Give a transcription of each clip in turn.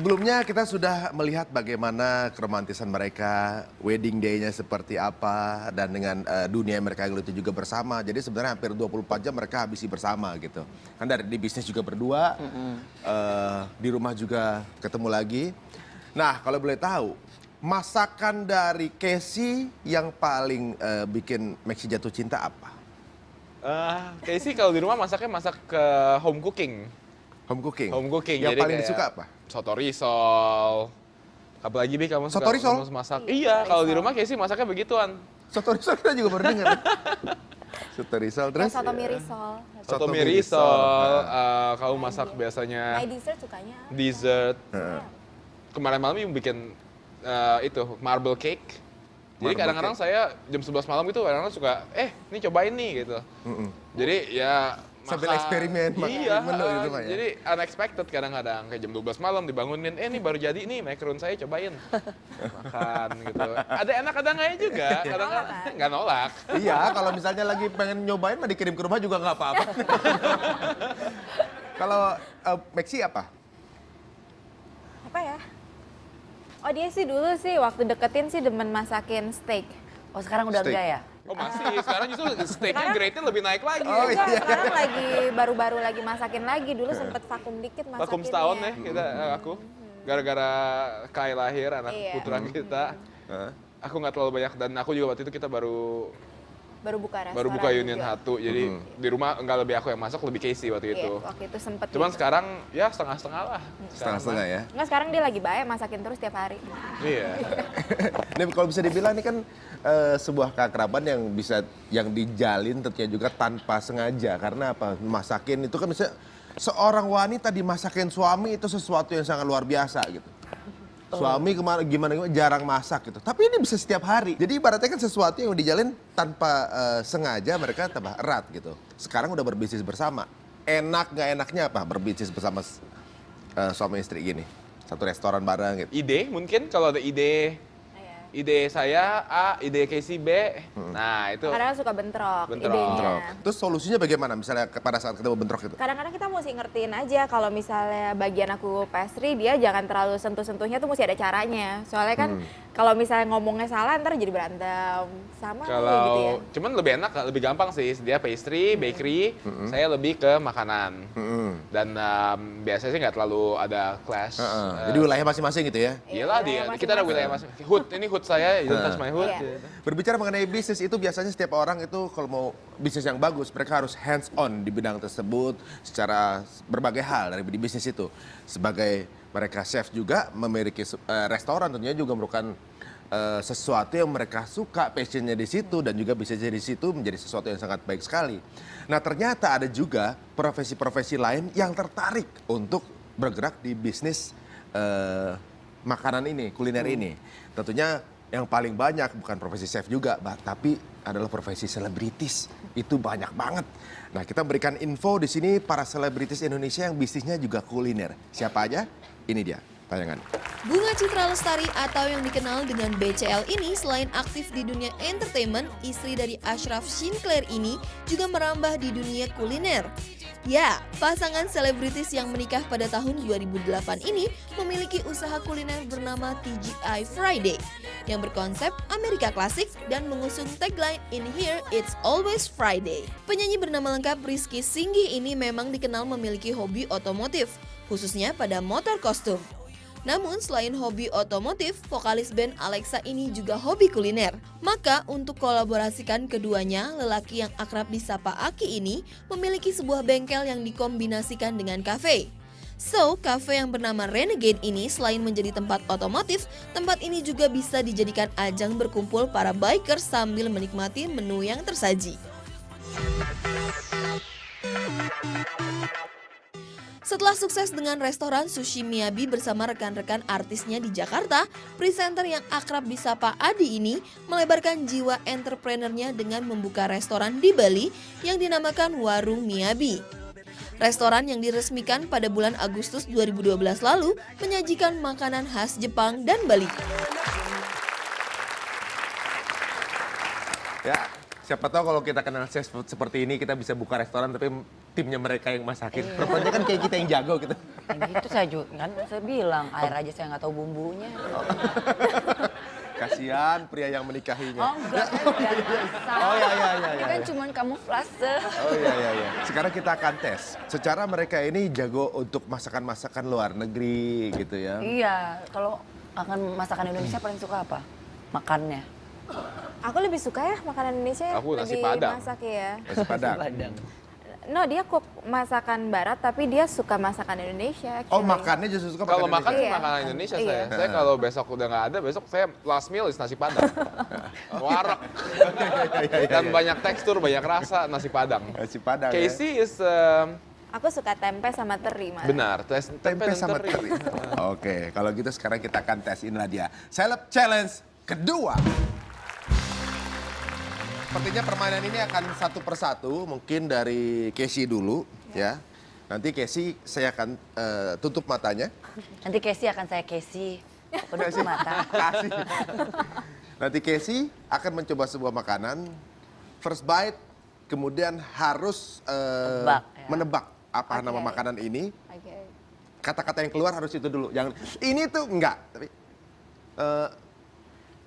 Sebelumnya kita sudah melihat bagaimana keromantisan mereka, wedding day-nya seperti apa, dan dengan dunia mereka yang itu juga bersama. Jadi sebenarnya hampir 24 jam mereka habisi bersama gitu. Kan dari di bisnis juga berdua, di rumah juga ketemu lagi. Nah kalau boleh tahu, masakan dari Casey yang paling bikin Maxi jatuh cinta apa? Casey kalau di rumah masaknya masak ke home cooking. Home cooking? Home cooking. Yang jadi paling kayak disuka apa? Soto risol. Apalagi Bi kamu suka Soto risol? kamu masak? Iya, kalau di rumah Casey masaknya begituan. Soto risol kita juga baru dengar. Soto risol terus? Soto mie risol. Soto mie risol, kamu masak biasanya My dessert sukanya apa? dessert. Kemarin malam yang bikin itu marble cake. Jadi Marble kadang-kadang saya jam 11 malam gitu kadang-kadang suka, ini cobain nih gitu. Jadi ya Sambil makan. eksperimen, Iya, menu gitu Pak ya? jadi unexpected kadang-kadang. Kayak jam 12 malam dibangunin, ini baru jadi nih macaron saya cobain. Makan gitu. Ada enak ada enggaknya juga, kadang-kadang nggak nolak. Iya, kalau misalnya lagi pengen nyobain mah dikirim ke rumah juga nggak apa-apa. Kalau Maxi apa? Apa ya? Oh dia sih dulu sih waktu deketin sih demen masakin steak. Oh sekarang udah Steak. enggak ya? Oh masih, sekarang justru steaknya grade-nya lebih naik lagi. Oh, Enggak, iya. sekarang lagi baru-baru lagi masakin lagi. Dulu sempet vakum dikit masakin. Vakum setahun ya kita, aku. Gara-gara Kai lahir, anak Iya. putra kita. Aku nggak terlalu banyak, dan aku juga waktu itu kita baru Baru buka restoran. baru buka Union juga. Hatu, jadi di rumah nggak lebih aku yang masak, lebih Casey waktu Iya, itu. waktu itu sempet. Cuman gitu. sekarang ya setengah-setengah lah. Setengah-setengah ya. Enggak, sekarang dia lagi baik masakin terus tiap hari. Iya. Ini kalau bisa dibilang ini kan sebuah keakraban yang dijalin tentunya juga tanpa sengaja. Karena apa? Masakin itu kan bisa seorang wanita dimasakin suami itu sesuatu yang sangat luar biasa gitu. Suami gimana jarang masak gitu. Tapi ini bisa setiap hari. Jadi ibaratnya kan sesuatu yang dijalin tanpa sengaja mereka tambah erat gitu. Sekarang udah berbisnis bersama. Enak nggak enaknya apa berbisnis bersama suami istri gini? Satu restoran bareng gitu. Ide mungkin kalau ada ide saya A, ide Casey B. Nah, itu Kadang suka bentrok, Bentrok. idenya. Terus solusinya bagaimana misalnya pada saat ketemu bentrok itu? Kadang-kadang kita mesti ngertiin aja kalau misalnya bagian aku pastry dia jangan terlalu sentuh-sentuhnya tuh mesti ada caranya. Soalnya kan kalau misalnya ngomongnya salah ntar jadi berantem sama kalau gitu ya. cuman lebih enak, lebih gampang sih. Dia pastry, bakery, saya lebih ke makanan. Dan biasanya sih nggak terlalu ada clash. Jadi wilayah masing-masing gitu ya? Iyalah Wilayah kita ada wilayah masing. Hood, ini hood saya, you don't touch my hood. Iya. Berbicara mengenai bisnis itu biasanya setiap orang itu kalau mau bisnis yang bagus mereka harus hands on di bidang tersebut secara berbagai hal dari di bisnis itu. Sebagai mereka chef juga memiliki restoran tentunya juga merupakan sesuatu yang mereka suka, passionnya di situ dan juga bisa jadi di situ menjadi sesuatu yang sangat baik sekali. Nah ternyata ada juga profesi-profesi lain yang tertarik untuk bergerak di bisnis makanan ini, kuliner ini. Tentunya yang paling banyak bukan profesi chef juga, tapi adalah profesi selebritis. Itu banyak banget. Nah, kita berikan info di sini para selebritis Indonesia yang bisnisnya juga kuliner. Siapa aja? Ini dia tayangan. Bunga Citra Lestari atau yang dikenal dengan BCL ini selain aktif di dunia entertainment, istri dari Ashraf Sinclair ini juga merambah di dunia kuliner. Ya, pasangan selebritis yang menikah pada tahun 2008 ini memiliki usaha kuliner bernama TGI Friday yang berkonsep Amerika klasik dan mengusung tagline In Here It's Always Friday. Penyanyi bernama lengkap Rizky Singgi ini memang dikenal memiliki hobi otomotif, khususnya pada motor kostum. Namun selain hobi otomotif, vokalis band Alexa ini juga hobi kuliner. Maka untuk kolaborasikan keduanya, lelaki yang akrab disapa Aki ini memiliki sebuah bengkel yang dikombinasikan dengan kafe. So, kafe yang bernama Renegade ini selain menjadi tempat otomotif, tempat ini juga bisa dijadikan ajang berkumpul para bikers sambil menikmati menu yang tersaji. Setelah sukses dengan restoran Sushi Miyabi bersama rekan-rekan artisnya di Jakarta, presenter yang akrab disapa Adi ini melebarkan jiwa entrepreneurnya dengan membuka restoran di Bali yang dinamakan Warung Miyabi. Restoran yang diresmikan pada bulan Agustus 2012 lalu menyajikan makanan khas Jepang dan Bali. Ya, siapa tahu kalau kita kenal chef seperti ini kita bisa buka restoran tapi timnya mereka yang masakin. Rupanya kan kayak kita yang jago gitu. Itu saya juga kan saya bilang air aja saya nggak tahu bumbunya. Kasihan pria yang menikahinya. Oh enggak, saya udah biasa. Oh iya. Ini kan cuman kamuflase. Oh iya. Sekarang kita akan tes. Secara mereka ini jago untuk masakan-masakan luar negeri gitu ya. Iya, kalau akan masakan Indonesia paling suka apa? Makannya. Aku lebih suka ya makanan Indonesia ya. Aku nasi lebih Padang. masak ya. Nasi Padang. No, dia cook masakan barat tapi dia suka masakan Indonesia. Oh, actually. makannya justru suka Kalau makan makan sih Iya. makanan Indonesia Iya. saya. Saya kalau besok udah nggak ada, besok saya last meal is nasi padang. Warak. Dan banyak tekstur, banyak rasa nasi padang. Nasi Padang ya. Casey is Aku suka tempe sama teri malah. benar, Tempe sama teri. Oke, kalau gitu sekarang kita akan tes. Inilah dia. Celeb Challenge kedua. Sepertinya permainan ini akan satu persatu, mungkin dari Casey dulu ya. Nanti Casey saya akan tutup matanya. Nanti Casey akan saya Casey. Penutup mata. Kasih. Nanti Casey akan mencoba sebuah makanan, first bite, kemudian harus Tebak, ya. menebak apa Oke. nama makanan ini. Oke. Kata-kata yang keluar harus itu dulu. Yang ini tuh enggak, tapi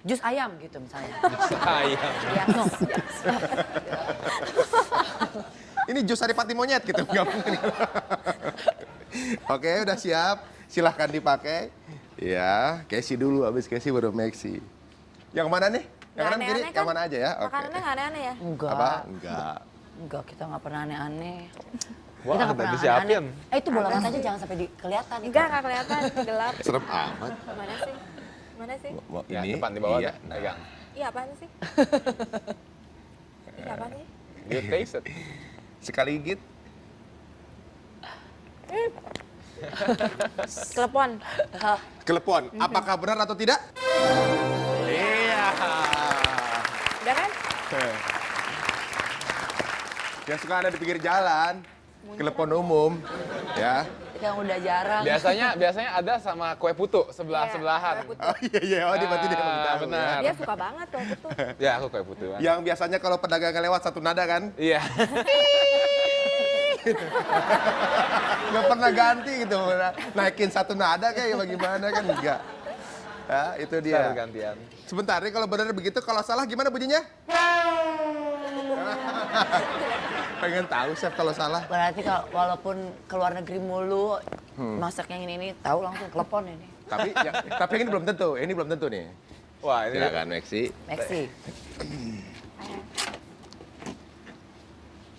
Jus ayam gitu misalnya. sayang. Ya, no. ini jus saripati monyet gitu, nggak mungkin. Oke, udah siap. Silahkan dipakai. Ya, Casey dulu, habis Casey baru Maxi. Yang mana nih? Yang Nggak kanan kiri, aneh-aneh yang kan? mana aja ya? Oke. Makanannya nggak aneh-aneh ya? Enggak. Apa? Enggak. Enggak, kita nggak pernah aneh-aneh. Wah, Kita nggak udah pernah disiapin. aneh-aneh. Itu bola matanya jangan sampai kelihatan. Enggak kelihatan, gelap. Serem amat. Mana sih? Mana sih? Ya, depan di bawah Iya. tuh, pegang. Iya apaan sih? Iya apaan sih? You taste it. Sekali gigit. Telepon. Kelepon. Apakah benar atau tidak? Iya. Udah kan? Yang suka ada di pinggir jalan. Kelepon umum. Ya. Yang udah jarang. Biasanya ada sama kue putu sebelahan. Kue putu. Oh iya. Oh, berarti dia emang tahu. benar. Dia suka banget kok itu. Ya, aku kue putu. Kan. Yang biasanya kalau pedagang lewat satu nada kan. Iya. Nggak pernah ganti gitu. Naikin satu nada kayak bagaimana kan. Enggak. Ya, itu dia. Ntar gantian. Sebentar nih, kalau benar begitu, kalau salah gimana bunyinya? Pengen tahu chef kalau salah. Berarti kalau walaupun ke luar negeri mulu, masak yang ini tahu langsung telepon ini. Tapi ini belum tentu. Ini belum tentu nih. Wah, ini Silakan Maxi. Maxi.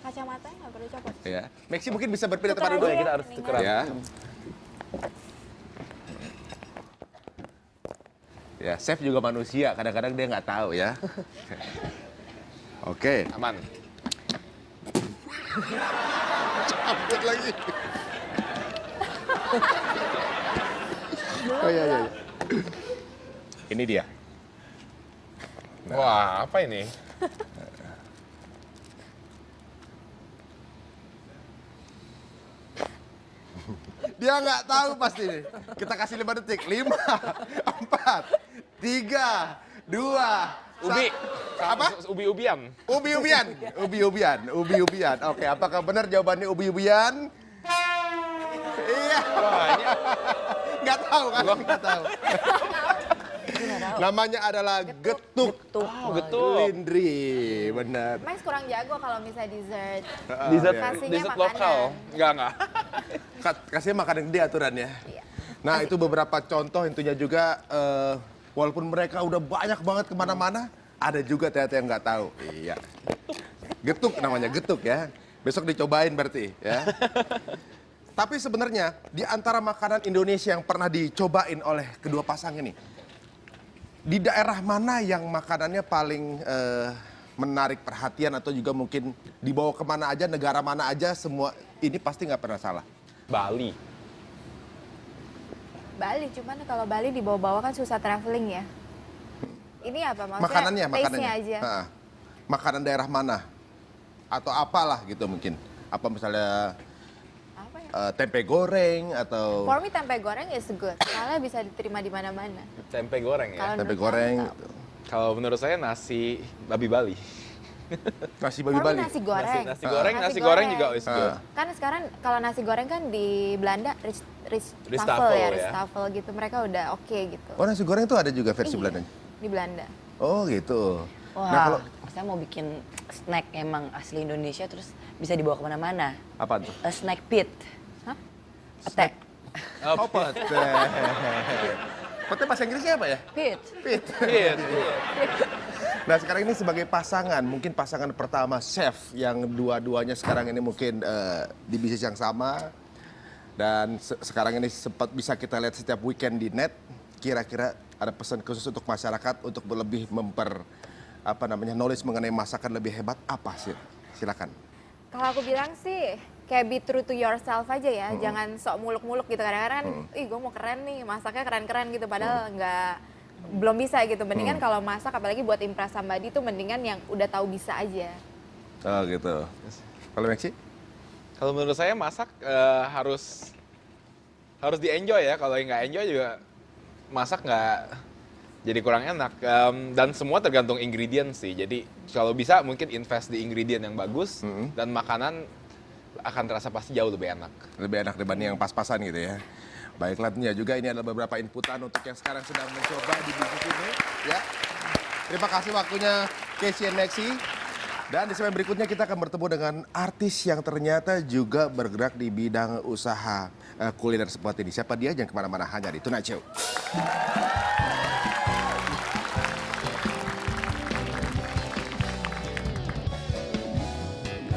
Kacamatanya nggak perlu copot. Ya. Maxi mungkin bisa berpindah Tukar tempat dulu aja ya. ya, kita harus mendingan. tukeran. Ya. Ya, chef juga manusia. Kadang-kadang dia nggak tahu ya. Oke. aman. Cabut lagi. Oh iya. Ini dia. Wah, apa ini? Dia nggak tahu pasti nih. Kita kasih 5 detik. 5, 4, 3, 2, Ubi. Apa? Ubi-ubian. Ubi-ubian. Oke, apakah benar jawabannya ubi-ubian? Iya. Wah, ini Nggak tahu kan? Nggak tahu. Namanya adalah getuk. oh, betul. Lindri, benar. Max kurang jago kalau misalnya dessert. Dessert, Kasihnya dessert makanan. lokal. Enggak. Kasih makanan gede aturannya. Iya. Nah, itu beberapa contoh intinya juga, walaupun mereka udah banyak banget kemana-mana, ada juga ternyata yang nggak tahu. Iya. Getuk namanya, getuk ya. Besok dicobain berarti ya. Tapi sebenarnya di antara makanan Indonesia yang pernah dicobain oleh kedua pasang ini, di daerah mana yang makanannya paling menarik perhatian atau juga mungkin dibawa kemana aja, negara mana aja, semua ini pasti nggak pernah salah. Bali. Bali, cuman kalau Bali dibawa-bawa kan susah traveling ya. Ini apa maksudnya? Makanannya. Taste-nya aja. Ha-ha. Makanan daerah mana? Atau apalah gitu mungkin. Apa misalnya Apa ya? tempe goreng atau For me tempe goreng is good. Soalnya bisa diterima di mana-mana. Tempe goreng ya. Kalau tempe menurut goreng kamu, gitu. Kalau menurut saya nasi babi Bali. Nasi babi For me Bali. nasi goreng. Nasi goreng juga is good. Ah. Kan sekarang kalau nasi goreng kan di Belanda Ristoffel ya, ya. Ristoffel gitu. Mereka udah oke gitu. Oh, nasi goreng itu ada juga versi Iya, Belandanya? di Belanda. Oh gitu. Wah, Nah kalau saya mau bikin snack emang asli Indonesia terus bisa dibawa kemana-mana. apa tuh? A snack pit. Hah? Pete. Oh, pete. Pete bahasa Inggrisnya apa ya? Pit. Pit. Iya. Nah sekarang ini sebagai pasangan, mungkin pasangan pertama chef yang dua-duanya sekarang ini mungkin di bisnis yang sama. Dan sekarang ini sempat bisa kita lihat setiap weekend di net. Kira-kira ada pesan khusus untuk masyarakat untuk lebih knowledge mengenai masakan lebih hebat apa sih? Silakan. Kalau aku bilang sih kayak be true to yourself aja ya, jangan sok muluk-muluk gitu. Kadang-kadang kan, ih gue mau keren nih, masaknya keren-keren gitu, padahal belum bisa gitu. Mendingan kalau masak apalagi buat impress somebody tuh mendingan yang udah tahu bisa aja. Oh gitu. Kalau Maxi? Kalau menurut saya masak harus di-enjoy ya. Kalau nggak enjoy juga masak nggak jadi kurang enak. Dan semua tergantung ingredient sih. Jadi kalau bisa mungkin invest di ingredient yang bagus dan makanan akan terasa pasti jauh lebih enak. Lebih enak dibanding yang pas-pasan gitu ya. Baiklah, tentunya juga ini adalah beberapa inputan untuk yang sekarang sedang mencoba di bisnis ini. Ya. Terima kasih waktunya Casey and Maxi. Dan di segmen berikutnya kita akan bertemu dengan artis yang ternyata juga bergerak di bidang usaha kuliner seperti ini. Siapa dia? Jangan kemana-mana, hanya di Tonight Show.